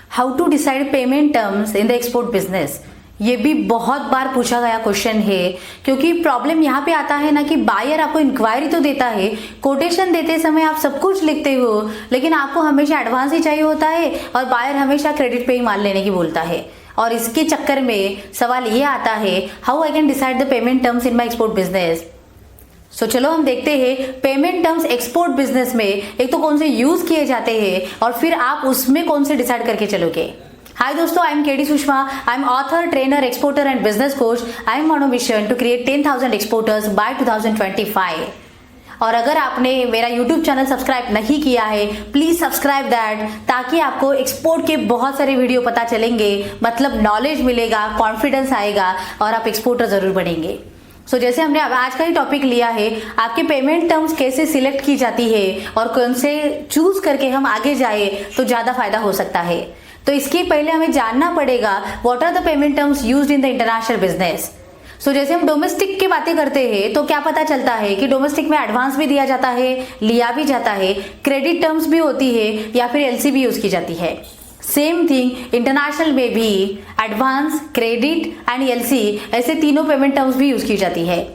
How to decide payment terms in the export business. ये भी बहुत बार पूछा गया क्वेश्चन है, क्योंकि प्रॉब्लम यहाँ पे आता है ना कि बायर आपको इंक्वायरी तो देता है, कोटेशन देते समय आप सब कुछ लिखते हो, लेकिन आपको हमेशा एडवांस ही चाहिए होता है और बायर हमेशा क्रेडिट पे ही माल लेने की बोलता है। और इसके चक्कर में सवाल ये आता है, how I can decide the payment terms in my export business. So चलो हम देखते हैं पेमेंट टर्म्स एक्सपोर्ट बिजनेस में एक तो कौन से यूज किए जाते हैं और फिर आप उसमें कौन से डिसाइड करके चलोगे। हाय दोस्तों, I am KD Sushma. I am author, trainer, exporter and business coach. I am on a mission to create 10,000 exporters by 2025। और अगर आपने मेरा YouTube चैनल सब्सक्राइब नहीं किया है, प्लीज सब्सक्राइब दैट, ताकि आपको एक्सपोर्ट के बहुत सारे वीडियो पता चलेंगे, मतलब नॉलेज मिलेगा, कॉन्फिडेंस आएगा और आप एक्सपोर्टर जरूर बनेंगे। सो जैसे हमने आज का ही टॉपिक लिया है, आपके पेमेंट टर्म्स कैसे सिलेक्ट की जाती है और कौन से चूज करके हम आगे जाए तो ज्यादा फायदा हो सकता है। तो इसके पहले हमें जानना पड़ेगा what are the payment terms used in the international business. So जैसे हम डोमेस्टिक की बातें करते हैं तो क्या पता चलता है कि डोमेस्टिक में एडवांस भी दिया जाता है, लिया भी जाता है, क्रेडिट टर्म्स भी होती है या फिर एलसी भी यूज की जाती है। सेम थिंग इंटरनेशनल में भी एडवांस, क्रेडिट एंड एलसी ऐसे तीनों पेमेंट टर्म्स भी यूज की जाती है।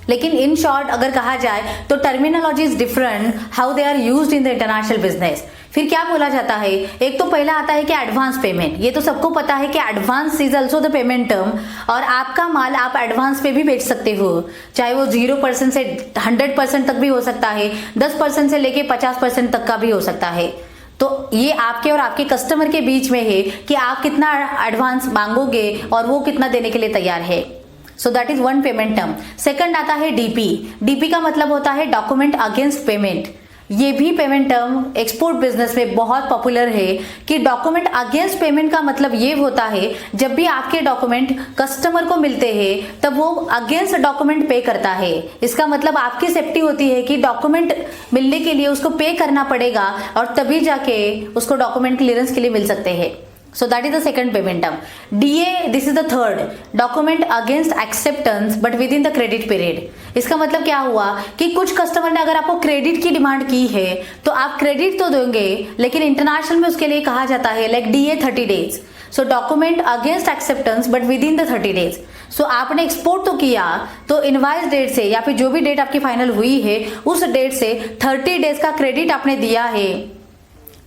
लेकिन इन शॉर्ट अगर कहा जाए तो terminology is different how they are used in the international business. फिर क्या बोला जाता है, एक तो पहला आता है कि एडवांस पेमेंट। ये तो सबको पता है कि advance is also the payment term, और आपका माल आप एडवांस पे भी बेच सकते हो, चाहे वो 0% से 100% तक भी हो सकता है, 10% से लेके 50% तक का भी हो सकता है। तो ये आपके और आपके कस्टमर के बीच में है कि आप कितना एडवांस मांगोगे और वो कितना देने के लिए तैयार है। So that is one payment term. Second आता है डीपी। डीपी का मतलब होता है डॉक्यूमेंट अगेंस्ट पेमेंट। ये भी पेमेंट टर्म एक्सपोर्ट बिजनेस में बहुत पॉपुलर है कि डॉक्यूमेंट अगेंस्ट पेमेंट का मतलब ये होता है जब भी आपके डॉक्यूमेंट कस्टमर को मिलते हैं तब वो अगेंस्ट डॉक्यूमेंट पे करता है। इसका मतलब आपकी सेफ्टी होती है कि डॉक्यूमेंट मिलने के लिए उसको पे करना पड़ेगा और तभी जाके उसको डॉक्यूमेंट क्लियरेंस के लिए मिल सकते हैं। So that is the second payment term. DA, this is the third, document against acceptance but within the credit period. इसका मतलब क्या हुआ कि कुछ कस्टमर ने अगर आपको क्रेडिट की डिमांड की है तो आप क्रेडिट तो देंगे, लेकिन इंटरनेशनल में उसके लिए कहा जाता है like DA 30 days. So document against acceptance but within the 30 days. So आपने एक्सपोर्ट तो किया, तो इनवाइस डेट से या फिर जो भी डेट आपकी फाइनल हुई है उस डेट से 30 डेज का क्रेडिट आपने दिया है,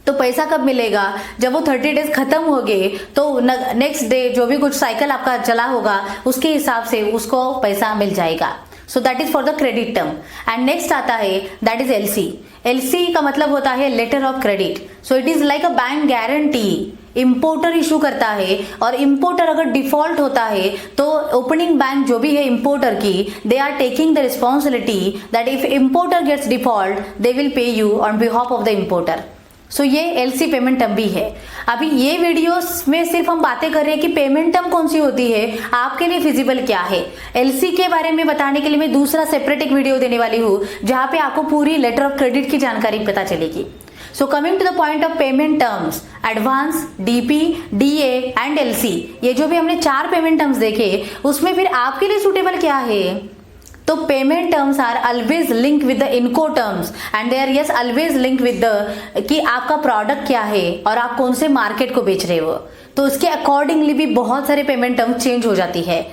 तो पैसा कब मिलेगा, जब वो 30 डेज खत्म हो गए तो नेक्स्ट डे जो भी कुछ साइकिल आपका चला होगा उसके हिसाब से उसको पैसा मिल जाएगा। So that is for the credit term. And next आता है दैट इज एलसी। एलसी का मतलब होता है letter of credit. So it is like a bank guarantee. Importer issue करता है और इंपोर्टर अगर डिफॉल्ट होता है तो ओपनिंग बैंक जो भी है इंपोर्टर की, they are taking the responsibility that if importer gets default they will pay you on behalf of the importer. So ये एलसी पेमेंट टर्म भी है। अभी ये वीडियोस में सिर्फ हम बातें कर रहे हैं कि पेमेंट टर्म कौन सी होती है, आपके लिए फिजिबल क्या है। एलसी के बारे में बताने के लिए मैं दूसरा सेपरेट एक वीडियो देने वाली हूँ जहां पे आपको पूरी लेटर ऑफ क्रेडिट की जानकारी पता चलेगी। So coming to the point of payment terms, advance, DP, DA and LC, ये जो भी हमने 4 पेमेंट टर्म्स देखे उसमें फिर आपके लिए सुटेबल क्या है। तो payment terms are always link with the Incoterms and they are yes always link with the कि आपका प्रोडक्ट क्या है और आप कौन से मार्केट को बेच रहे हो, तो उसके अकॉर्डिंगली भी बहुत सारे पेमेंट टर्म्स चेंज हो जाती है।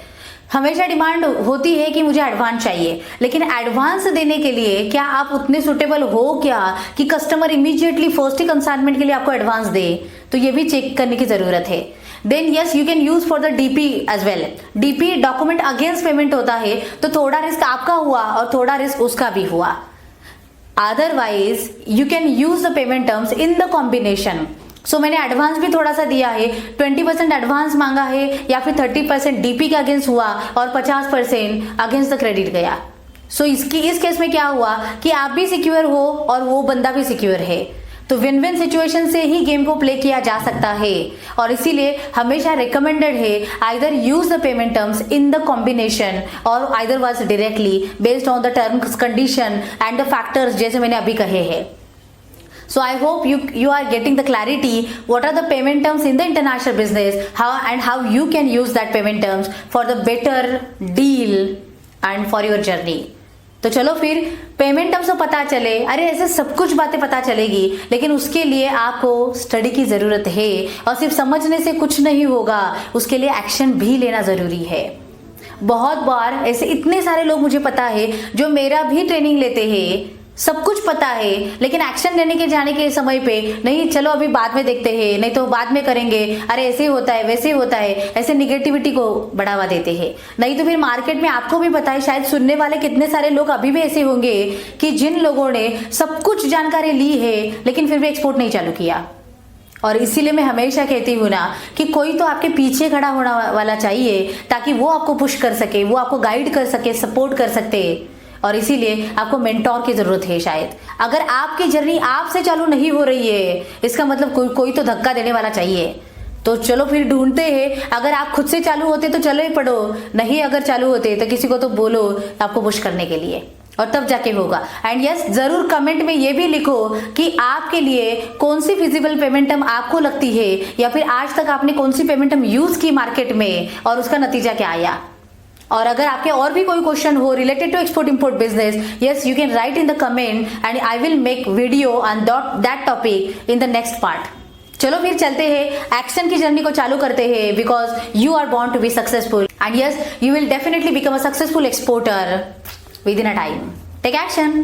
हमेशा डिमांड होती है कि मुझे एडवांस चाहिए, लेकिन एडवांस देने के लिए क्या आप उतने सुटेबल हो क्या कि कस्टमर इमीडिएटली फर्स्ट ही कंसाइनमेंट के लिए आपको एडवांस दे, तो ये भी चेक करने की जरूरत है। Then yes you can use for the DP as well. DP document against payment होता है, तो थोड़ा रिस्क आपका हुआ और थोड़ा रिस्क उसका भी हुआ। Otherwise you can use the payment terms in the combination. So मैंने एडवांस भी थोड़ा सा दिया है, 20% एडवांस मांगा है या फिर 30% डीपी के अगेंस्ट हुआ और 50% अगेंस्ट द क्रेडिट गया। सो इस केस में क्या हुआ कि आप भी सिक्योर हो और वो बंदा भी सिक्योर है, तो विन विन सिचुएशन से ही गेम को प्ले किया जा सकता है। और इसीलिए हमेशा रिकमेंडेड है either use the payment terms in the combination और either was directly based on the terms condition and the factors जैसे मैंने अभी कहे हैं। So I hope you are getting the clarity what are the payment terms in the international business, how you can use that payment terms for the better deal and for your journey. तो चलो फिर payment terms तो पता चले, अरे ऐसे सब कुछ बातें पता चलेगी, लेकिन उसके लिए आपको स्टडी की जरूरत है और सिर्फ समझने से कुछ नहीं होगा, उसके लिए एक्शन भी लेना जरूरी है। बहुत बार ऐसे इतने सारे लोग मुझे पता है जो मेरा भी ट्रेनिंग लेते हैं, सब कुछ पता है, लेकिन एक्शन लेने के जाने के समय पे नहीं, चलो अभी बाद में देखते हैं, नहीं तो बाद में करेंगे, अरे ऐसे होता है वैसे होता है, ऐसे निगेटिविटी को बढ़ावा देते हैं। नहीं तो फिर मार्केट में आपको भी पता है, शायद सुनने वाले कितने सारे लोग अभी भी ऐसे होंगे कि जिन लोगों ने सब कुछ जानकारी ली है लेकिन फिर भी एक्सपोर्ट नहीं चालू किया। और इसीलिए मैं हमेशा कहती हूँ ना कि कोई तो आपके पीछे खड़ा होने वाला चाहिए, ताकि वो आपको पुश कर सके, वो आपको गाइड कर सके, सपोर्ट कर सकते। और इसीलिए आपको मेंटोर की जरूरत है। शायद अगर आपकी जर्नी आपसे चालू नहीं हो रही है, इसका मतलब कोई तो धक्का देने वाला चाहिए। तो चलो फिर ढूंढते हैं। अगर आप खुद से चालू होते तो चलो ही पढ़ो, नहीं अगर चालू होते तो किसी को तो बोलो आपको पुश करने के लिए, और तब जाके होगा। एंड यस, जरूर कमेंट में ये भी लिखो कि आपके लिए कौन सी फिजिबल पेमेंट टर्म आपको लगती है, या फिर आज तक आपने कौन सी पेमेंट टर्म यूज की मार्केट में और उसका नतीजा क्या आया। और अगर आपके और भी कोई क्वेश्चन हो related to export import business, yes you can write in the comment and I will make video on that topic in the next part. चलो फिर चलते हैं, एक्शन की जर्नी को चालू करते हैं, because you are born to be successful and yes you will definitely become a successful exporter within a time. Take action.